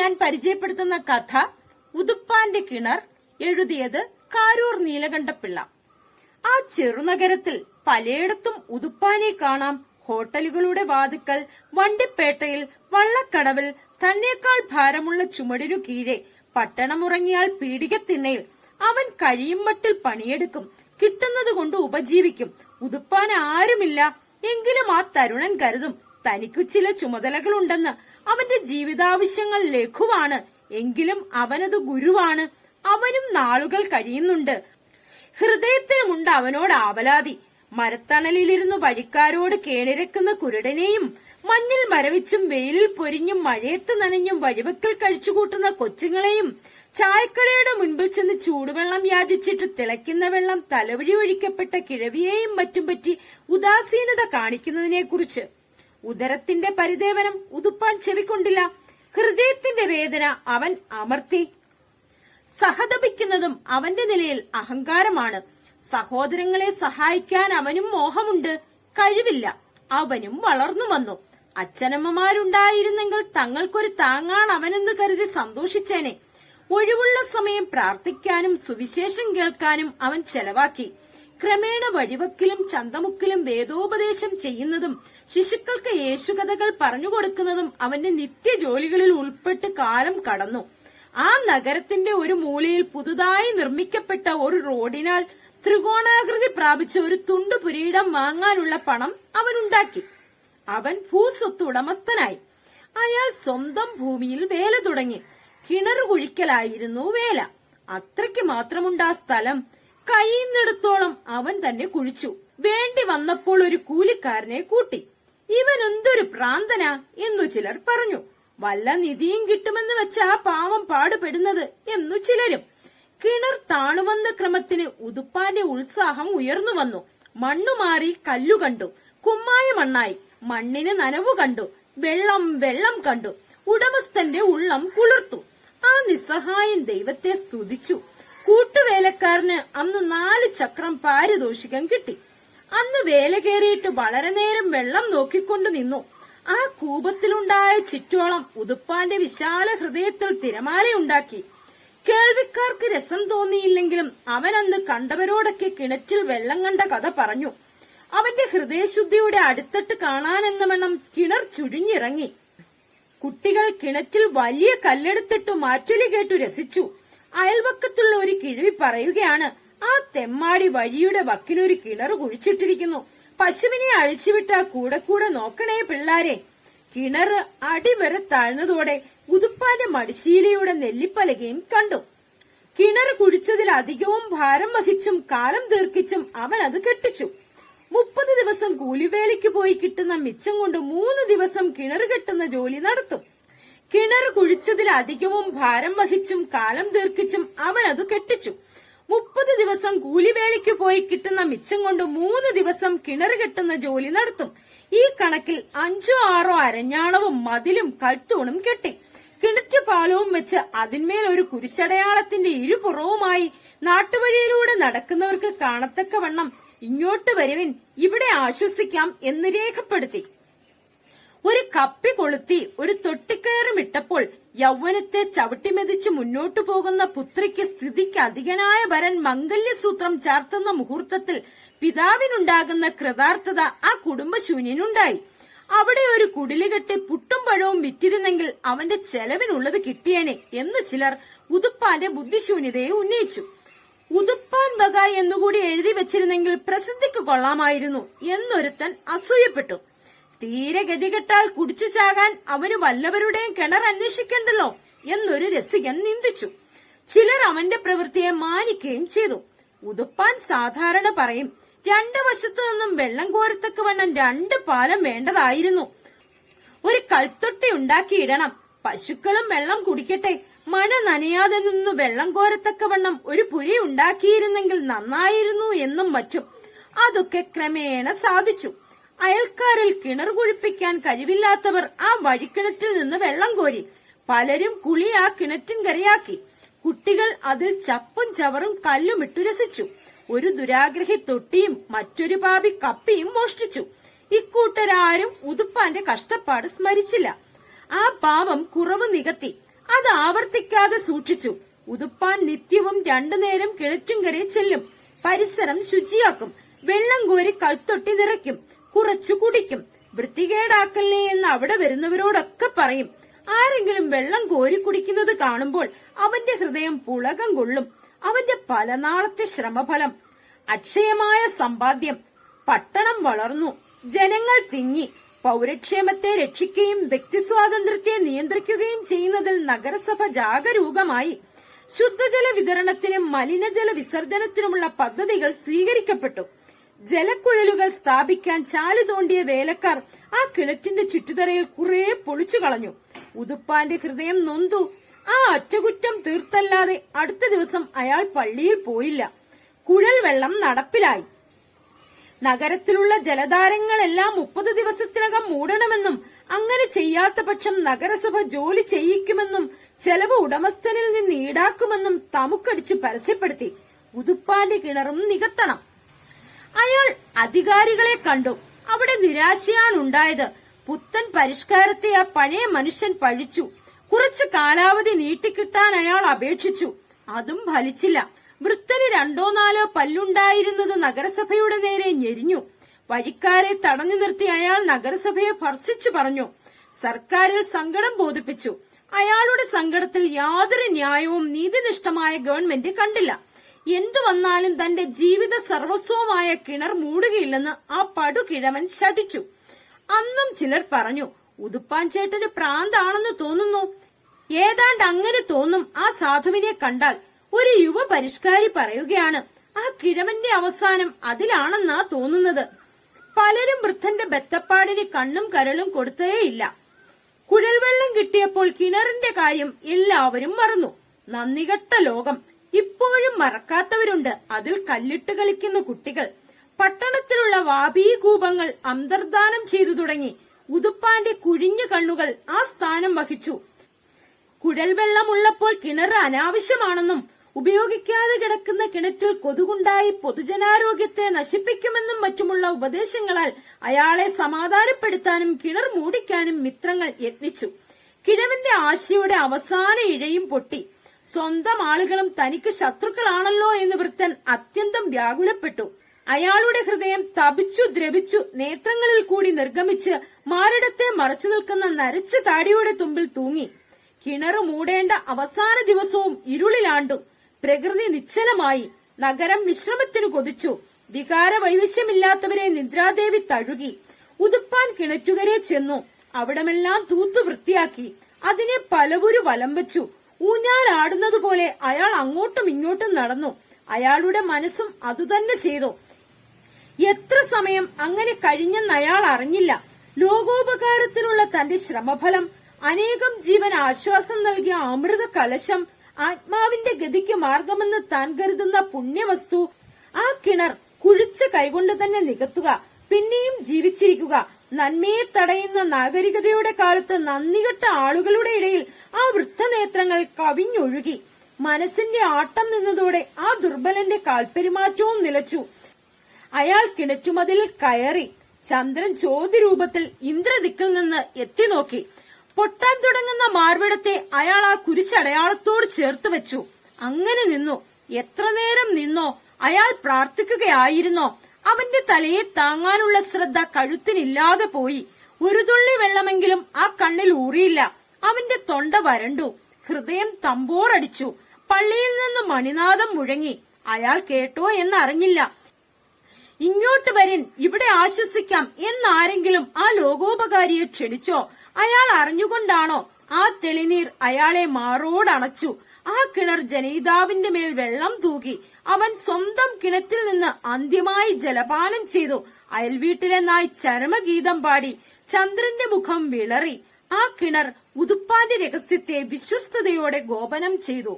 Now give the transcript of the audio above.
ഞാൻ പരിചയപ്പെടുത്തുന്ന കഥ ഉതുപ്പാന്റെ കിണർ. എഴുതിയത് കാരൂർ നീലകണ്ഠപിള്ള. ആ ചെറുനഗരത്തിൽ പലയിടത്തും ഉതുപ്പാനെ കാണാം. ഹോട്ടലുകളുടെ വാതുക്കൽ, വണ്ടിപ്പേട്ടയിൽ, വള്ളക്കടവിൽ, തന്നേക്കാൾ ഭാരമുള്ള ചുമടിനു കീഴെ, പട്ടണമുറങ്ങിയാൽ പീടികത്തിണ്ണയിൽ അവൻ കഴിയും മട്ടിൽ പണിയെടുക്കും. കിട്ടുന്നത് കൊണ്ട് ഉപജീവിക്കും. ഉതുപ്പാൻ ആരുമില്ല. എങ്കിലും ആ തരുണൻ കരുതും തനിക്കു ചില ചുമതലകളുണ്ടെന്ന്. അവന്റെ ജീവിതാവശ്യങ്ങൾ ലഘുവാണ്, എങ്കിലും അവനത് ഗുരുവാണ്. അവനും നാളുകൾ കഴിയുന്നുണ്ട്. ഹൃദയത്തിനുമുണ്ട് അവനോട് ആവലാതി. മരത്തണലിലിരുന്നു വഴിക്കാരോട് കേണിരക്കുന്ന കുരുടനെയും, മഞ്ഞിൽ മരവിച്ചും വെയിലിൽ പൊരിഞ്ഞും മഴയത്ത് നനഞ്ഞും വഴിവെക്കൽ കഴിച്ചുകൂട്ടുന്ന കൊച്ചുങ്ങളെയും, ചായക്കടയുടെ മുൻപിൽ ചെന്ന് ചൂടുവെള്ളം യാചിച്ചിട്ട് തിളയ്ക്കുന്ന വെള്ളം തലവഴി ഒഴിക്കപ്പെട്ട കിഴവിയെയും മറ്റും പറ്റി ഉദാസീനത കാണിക്കുന്നതിനെ കുറിച്ച്. ഉദരത്തിന്റെ പരിദേവനം ഉതുപ്പാൻ ചെവിക്കൊണ്ടില്ല. ഹൃദയത്തിന്റെ വേദന അവൻ അമർത്തി. സഹതപിക്കുന്നതും അവന്റെ നിലയിൽ അഹങ്കാരമാണ്. സഹോദരങ്ങളെ സഹായിക്കാൻ അവനും മോഹമുണ്ട്. കഴിവില്ല. അവനും വളർന്നു വന്നു. അച്ഛനമ്മമാരുണ്ടായിരുന്നെങ്കിൽ തങ്ങൾക്കൊരു താങ്ങാണ് അവനെന്ന് കരുതി സന്തോഷിച്ചേനെ. ഒഴിവുള്ള സമയം പ്രാർത്ഥിക്കാനും സുവിശേഷം കേൾക്കാനും അവൻ ചെലവാക്കി. ക്രമേണ വഴിവക്കിലും ചന്തമുക്കിലും വേദോപദേശം ചെയ്യുന്നതും ശിശുക്കൾക്ക് യേശുകഥകൾ പറഞ്ഞുകൊടുക്കുന്നതും അവന്റെ നിത്യജോലികളിൽ ഉൾപ്പെട്ട് കാലം കടന്നു. ആ നഗരത്തിന്റെ ഒരു മൂലയിൽ പുതുതായി നിർമ്മിക്കപ്പെട്ട ഒരു റോഡിനാൽ ത്രികോണാകൃതി പ്രാപിച്ച ഒരു തുണ്ടു പുരയിടം വാങ്ങാനുള്ള പണം അവനുണ്ടാക്കി. അവൻ ഭൂസ്വത്ത് ഉടമസ്ഥനായി. അയാൾ സ്വന്തം ഭൂമിയിൽ വേല തുടങ്ങി. കിണറ് കുഴിക്കലായിരുന്നു വേല. അത്രയ്ക്ക് മാത്രമുണ്ട് ആ സ്ഥലം. കഴിയുന്നിടത്തോളം അവൻ തന്നെ കുഴിച്ചു. വേണ്ടി വന്നപ്പോൾ ഒരു കൂലിക്കാരനെ കൂട്ടി. ഇവൻ എന്തൊരു പ്രാന്തനാ എന്നു ചിലർ പറഞ്ഞു. വല്ല നിധിയും കിട്ടുമെന്ന് വെച്ച ആ പാവം പാടുപെടുന്നത് എന്നു ചിലരും. കിണർ താണുവന്ന ക്രമത്തിന് ഉതുപ്പാന്റെ ഉത്സാഹം ഉയർന്നു വന്നു. മണ്ണുമാറി കല്ലു കണ്ടു. കുമ്മായ മണ്ണായി. മണ്ണിന് നനവു കണ്ടു. വെള്ളം കണ്ടു. ഉടമസ്ഥന്റെ ഉള്ളം കുളിർത്തു. ആ നിസ്സഹായൻ ദൈവത്തെ സ്തുതിച്ചു. കൂട്ടുവേലക്കാരന് അന്ന് 4 ചക്രം പാരിതോഷികം കിട്ടി. അന്ന് വേല കയറിയിട്ട് വളരെ നേരം വെള്ളം നോക്കിക്കൊണ്ടു നിന്നു. ആ കൂപത്തിലുണ്ടായ ചിറ്റോളം ഉതുപ്പാന്റെ വിശാല ഹൃദയത്തിൽ തിരമാലയുണ്ടാക്കി. കേൾവിക്കാർക്ക് രസം തോന്നിയില്ലെങ്കിലും അവൻ അന്ന് കണ്ടവരോടൊക്കെ കിണറ്റിൽ വെള്ളം കണ്ട കഥ പറഞ്ഞു. അവന്റെ ഹൃദയശുദ്ധിയുടെ അടിത്തട്ട് കാണാനെന്ന വണ്ണം കിണർ ചുഴിഞ്ഞിറങ്ങി. കുട്ടികൾ കിണറ്റിൽ വലിയ കല്ലെടുത്തിട്ടു മാറ്റൊലി കേട്ടു രസിച്ചു. അയൽവക്കത്തുള്ള ഒരു കിഴവി പറയുകയാണ്, ആ തെമ്മാടി വഴിയുടെ വക്കിനൊരു കിണർ കുഴിച്ചിട്ടിരിക്കുന്നു. പശുവിനെ അഴിച്ചുവിട്ടാ കൂടെ കൂടെ നോക്കണേ പിള്ളാരെ. കിണറ് അടിവരെ താഴ്ന്നതോടെ ഉതുപ്പാന്റെ മടിശീലയുടെ നെല്ലിപ്പലകയും കണ്ടു. കിണർ കുഴിച്ചതിൽ അധികവും ഭാരം വഹിച്ചും കാലം ദീർഘിച്ചും അവൻ അത് കെട്ടിച്ചു. 30 ദിവസം കൂലിവേലയ്ക്ക് പോയി കിട്ടുന്ന മിച്ചം കൊണ്ട് 3 ദിവസം കിണർ കെട്ടുന്ന ജോലി നടത്തും. കിണർ കുഴിച്ചതിൽ അധികവും ഭാരം വഹിച്ചും കാലം ദീർഘിച്ചും അവൻ അത് കെട്ടിച്ചു. 30 ദിവസം കൂലിവേലയ്ക്ക് പോയി കിട്ടുന്ന മിച്ചം കൊണ്ട് 3 ദിവസം കിണർ കെട്ടുന്ന ജോലി നടത്തും. ഈ കണക്കിൽ 5 6 അരഞ്ഞാണവും മതിലും കൽത്തൂണും കെട്ടി. കിണറ്റ് പാലവും വെച്ച് അതിന്മേൽ ഒരു കുരിശടയാളത്തിന്റെ ഇരുപുറവുമായി നാട്ടുവഴിയിലൂടെ നടക്കുന്നവർക്ക് കാണത്തക്കവണ്ണം ഇങ്ങോട്ട് വരുവിൻ, ഇവിടെ ആശ്വസിക്കാം എന്ന് രേഖപ്പെടുത്തി. ഒരു കപ്പി കൊളുത്തി ഒരു തൊട്ടിക്കയറും ഇട്ടപ്പോൾ യൗവനത്തെ ചവിട്ടിമെതിച്ച് മുന്നോട്ടു പോകുന്ന പുത്രിക്ക് സ്ഥിതിക്ക് അധികനായ വരൻ മംഗല്യസൂത്രം ചാർത്തുന്ന മുഹൂർത്തത്തിൽ പിതാവിനുണ്ടാകുന്ന കൃതാർത്ഥത ആ കുടുംബശൂന്യനുണ്ടായി. അവിടെ ഒരു കുടില് കെട്ടി പുട്ടും പഴവും വിറ്റിരുന്നെങ്കിൽ അവന്റെ ചെലവിനുള്ളത് കിട്ടിയേനെ എന്ന് ചിലർ ഉതുപ്പാന്റെ ബുദ്ധിശൂന്യതയെ ഉന്നയിച്ചു. ഉതുപ്പാൻ വക എന്നുകൂടി എഴുതി വെച്ചിരുന്നെങ്കിൽ പ്രസിദ്ധിക്ക് കൊള്ളാമായിരുന്നു എന്നൊരുത്തൻ അസൂയപ്പെട്ടു. തീരെ ഗതികെട്ടാൽ കുടിച്ചു ചാകാൻ അവന് വല്ലവരുടെയും കിണർ അന്വേഷിക്കണ്ടല്ലോ എന്നൊരു രസികൻ നിന്ദിച്ചു. ചിലർ അവന്റെ പ്രവൃത്തിയെ മാനിക്കുകയും ചെയ്തു. ഉതുപ്പാൻ സാധാരണ പറയും, 2 വശത്തു നിന്നും വെള്ളം കോരത്തക്കവണ്ണം 2 പാലം വേണ്ടതായിരുന്നു. ഒരു കൽത്തൊട്ടി ഉണ്ടാക്കിയിടണം. പശുക്കളും വെള്ളം കുടിക്കട്ടെ. മഴ നനയാതെ നിന്ന് വെള്ളം കോരത്തക്കവണ്ണം ഒരു പുരി ഉണ്ടാക്കിയിരുന്നെങ്കിൽ നന്നായിരുന്നു എന്നും മറ്റും. അതൊക്കെ ക്രമേണ സാധിച്ചു. അയൽക്കാരിൽ കിണർ കുഴിപ്പിക്കാൻ കഴിവില്ലാത്തവർ ആ വഴിക്കിണറ്റിൽ നിന്ന് വെള്ളം കോരി. പലരും കുളി ആ കിണറ്റിൻകരയാക്കി. കുട്ടികൾ അതിൽ ചപ്പും ചവറും കല്ലും ഇട്ടു രസിച്ചു. ഒരു ദുരാഗ്രഹി തൊട്ടിയും മറ്റൊരു പാപി കപ്പിയും മോഷ്ടിച്ചു. ഇക്കൂട്ടരാരും ഉതുപ്പാന്റെ കഷ്ടപ്പാട് സ്മരിച്ചില്ല. ആ പാവം കുറവ് നികത്തി. അത് ആവർത്തിക്കാതെ സൂക്ഷിച്ചു. ഉതുപ്പാൻ നിത്യവും 2 നേരം കിണറ്റുംകരെ ചെല്ലും. പരിസരം ശുചിയാക്കും. വെള്ളം കോരി കൽത്തൊട്ടി നിറയ്ക്കും. കുറച്ചു കുടിക്കും. വൃത്തികേടാക്കല്ലേ എന്ന് അവിടെ വരുന്നവരോടൊക്കെ പറയും. ആരെങ്കിലും വെള്ളം കോരി കുടിക്കുന്നത് കാണുമ്പോൾ അവന്റെ ഹൃദയം പുളകം കൊള്ളും. അവന്റെ പല നാളത്തെ ശ്രമഫലം, അക്ഷയമായ സമ്പാദ്യം. പട്ടണം വളർന്നു. ജനങ്ങൾ തിങ്ങി. പൗരക്ഷേമത്തെ രക്ഷിക്കുകയും വ്യക്തിസ്വാതന്ത്ര്യത്തെ നിയന്ത്രിക്കുകയും ചെയ്യുന്നതിൽ നഗരസഭ ജാഗരൂകമായി. ശുദ്ധജല വിതരണത്തിനും മലിനജല വിസർജനത്തിനുമുള്ള പദ്ധതികൾ സ്വീകരിക്കപ്പെട്ടു. ജലക്കുഴലുകൾ സ്ഥാപിക്കാൻ ചാല് തോണ്ടിയ വേലക്കാർ ആ കിണറ്റിന്റെ ചുറ്റുതറയിൽ കുറെ പൊളിച്ചു കളഞ്ഞു. ഉതുപ്പാന്റെ ഹൃദയം നൊന്തു. ആ അറ്റകുറ്റം തീർത്തല്ലാതെ അടുത്ത ദിവസം അയാൾ പള്ളിയിൽ പോയില്ല. കുഴൽ വെള്ളം നടപ്പിലായി. നഗരത്തിലുള്ള ജലധാരങ്ങളെല്ലാം 30 ദിവസത്തിനകം മൂടണമെന്നും അങ്ങനെ ചെയ്യാത്ത പക്ഷം നഗരസഭ ജോലി ചെയ്യിക്കുമെന്നും ചെലവ് ഉടമസ്ഥനിൽ നിന്ന് ഈടാക്കുമെന്നും തമുക്കടിച്ചു പരസ്യപ്പെടുത്തി. ഉതുപ്പാന്റെ കിണറും നികത്തണം. അയാൾ അധികാരികളെ കണ്ടു. അവിടെ നിരാശയാണുണ്ടായത്. പുത്തൻ പരിഷ്കാരത്തെ ആ പഴയ മനുഷ്യൻ പഴിച്ചു. കുറച്ച് കാലാവധി നീട്ടിക്കിട്ടാൻ അയാൾ അപേക്ഷിച്ചു. അതും ഫലിച്ചില്ല. വൃത്തന് 2-4 പല്ലുണ്ടായിരുന്നത് നഗരസഭയുടെ നേരെ ഞെരിഞ്ഞു. വഴിക്കാരെ തടഞ്ഞു നിർത്തി അയാൾ നഗരസഭയെ ഭർസിച്ചു പറഞ്ഞു. സർക്കാരിൽ സങ്കടം ബോധിപ്പിച്ചു. അയാളുടെ സങ്കടത്തിൽ യാതൊരു ന്യായവും നീതിനിഷ്ഠമായ ഗവൺമെന്റ് കണ്ടില്ല. എന്തു വന്നാലും തന്റെ ജീവിത സർവസ്വമായ കിണർ മൂടുകയില്ലെന്ന് ആ പടുകിഴവൻ ശഠിച്ചു. അന്നും ചിലർ പറഞ്ഞു, ഉതുപ്പാൻ ചേട്ടന് പ്രാന്താണെന്ന് തോന്നുന്നു. ഏതാണ്ട് അങ്ങനെ തോന്നും ആ സാധുവിനെ കണ്ടാൽ. ഒരു യുവ പരിഷ്കാരി പറയുകയാണ്, ആ കിഴവന്റെ അവസാനം അതിലാണെന്നാ തോന്നുന്നത്. പലരും വൃദ്ധന്റെ ബത്തപ്പാടിന് കണ്ണും കരളും കൊടുത്തേയില്ല. കുഴൽവെള്ളം കിട്ടിയപ്പോൾ കിണറിന്റെ കാര്യം എല്ലാവരും മറന്നു. നന്ദികെട്ട ലോകം. ഇപ്പോഴും മറക്കാത്തവരുണ്ട്. അതിൽ കല്ലിട്ട് കളിക്കുന്ന കുട്ടികൾ. പട്ടണത്തിലുള്ള വാപീകൂപങ്ങൾ അന്തർദാനം ചെയ്തു തുടങ്ങി. ഉതുപ്പാന്റെ കുഴിഞ്ഞ കണ്ണുകൾ ആ സ്ഥാനം വഹിച്ചു. കുഴൽവെള്ളമുള്ളപ്പോൾ കിണർ അനാവശ്യമാണെന്നും ഉപയോഗിക്കാതെ കിടക്കുന്ന കിണറ്റിൽ കൊതുകുണ്ടായി പൊതുജനാരോഗ്യത്തെ നശിപ്പിക്കുമെന്നും മറ്റുമുള്ള ഉപദേശങ്ങളാൽ അയാളെ സമാധാനപ്പെടുത്താനും കിണർ മൂടിക്കാനും മിത്രങ്ങൾ യത്നിച്ചു. കിഴവന്റെ ആശയുടെ അവസാന ഇഴയും പൊട്ടി. സ്വന്തം ആളുകളും തനിക്ക് ശത്രുക്കളാണല്ലോ എന്ന് വൃത്തൻ അത്യന്തം വ്യാകുലപ്പെട്ടു. അയാളുടെ ഹൃദയം തപിച്ചു ദ്രവിച്ചു. നേത്രങ്ങളിൽ കൂടി നിർഗമിച്ച് മാറിടത്തെ മറച്ചു നിൽക്കുന്ന നരച്ച താടിയുടെ തുമ്പിൽ തൂങ്ങി. കിണറ് മൂടേണ്ട അവസാന ദിവസവും ഇരുളിലാണ്ടു. പ്രകൃതി നിശ്ചലമായി. നഗരം വിശ്രമത്തിനു കൊതിച്ചു. വികാര വൈവിശ്യമില്ലാത്തവരെ നിദ്രാദേവി തഴുകി. ഉതുപ്പാൻ കിണറ്റുകരെ ചെന്നു. അവിടമെല്ലാം തൂത്തു വൃത്തിയാക്കി. അതിനെ പലവുരു വലം വെച്ചു. ഊഞ്ഞാലാടുന്നതുപോലെ അയാൾ അങ്ങോട്ടും ഇങ്ങോട്ടും നടന്നു. അയാളുടെ മനസ്സും അതുതന്നെ ചെയ്തു. എത്ര സമയം അങ്ങനെ കഴിഞ്ഞെന്ന് അയാൾ അറിഞ്ഞില്ല. ലോകോപകാരത്തിനുള്ള തന്റെ ശ്രമഫലം, അനേകം ജീവൻ ആശ്വാസം നൽകിയ അമൃത കലശം, ആത്മാവിന്റെ ഗതിക്ക് മാർഗമെന്ന് താൻ കരുതുന്ന പുണ്യവസ്തു, ആ കിണർ കുഴിച്ച കൈകൊണ്ട് തന്നെ നികത്തുക, പിന്നെയും ജീവിച്ചിരിക്കുക. നന്മയെ തടയുന്ന നാഗരികതയുടെ കാലത്ത് നന്ദികെട്ട ആളുകളുടെ ഇടയിൽ ആ വൃദ്ധനേത്രങ്ങൾ കവിഞ്ഞൊഴുകി. മനസ്സിന്റെ ആട്ടം നിന്നതോടെ ആ ദുർബലന്റെ കാൽപെരുമാറ്റവും നിലച്ചു. അയാൾ കിണറ്റുമതിലിൽ കയറി. ചന്ദ്രൻ ചോദ്യരൂപത്തിൽ ഇന്ദ്രദിക്കിൽ നിന്ന് എത്തി നോക്കി. പൊട്ടാൻ തുടങ്ങുന്ന മാർവിടത്തെ അയാൾ ആ കുരിശടയാളത്തോട് ചേർത്ത് വെച്ചു. അങ്ങനെ നിന്നു. എത്ര നേരം നിന്നോ? അയാൾ പ്രാർത്ഥിക്കുകയായിരുന്നോ? അവന്റെ തലയെ താങ്ങാനുള്ള ശ്രദ്ധ കഴുത്തിനില്ലാതെ പോയി. ഒരു തുള്ളി വെള്ളമെങ്കിലും ആ കണ്ണിൽ ഊറിയില്ല. അവന്റെ തൊണ്ട വരണ്ടു. ഹൃദയം തമ്പോറടിച്ചു. പള്ളിയിൽ നിന്ന് മണിനാദം മുഴങ്ങി. അയാൾ കേട്ടോ എന്നറിഞ്ഞില്ല. ഇങ്ങോട്ട് വരിൻ, ഇവിടെ ആശ്വസിക്കാം എന്നാരെങ്കിലും ആ ലോകോപകാരിയെ ക്ഷണിച്ചോ? അയാൾ അറിഞ്ഞുകൊണ്ടാണോ? ആ തെളിനീർ അയാളെ മാറോടണച്ചു. ആ കിണർ ജനയിതാവിന്റെ മേൽ വെള്ളം തൂകി. അവൻ സ്വന്തം കിണറ്റിൽ നിന്ന് അന്ത്യമായി ജലപാനം ചെയ്തു. അയൽവീട്ടിലെ നായ് ചരമഗീതം പാടി. ചന്ദ്രന്റെ മുഖം വിളറി. ആ കിണർ ഉതുപ്പാന്റെ രഹസ്യത്തെ വിശ്വസ്തയോടെ ഗോപനം ചെയ്തു.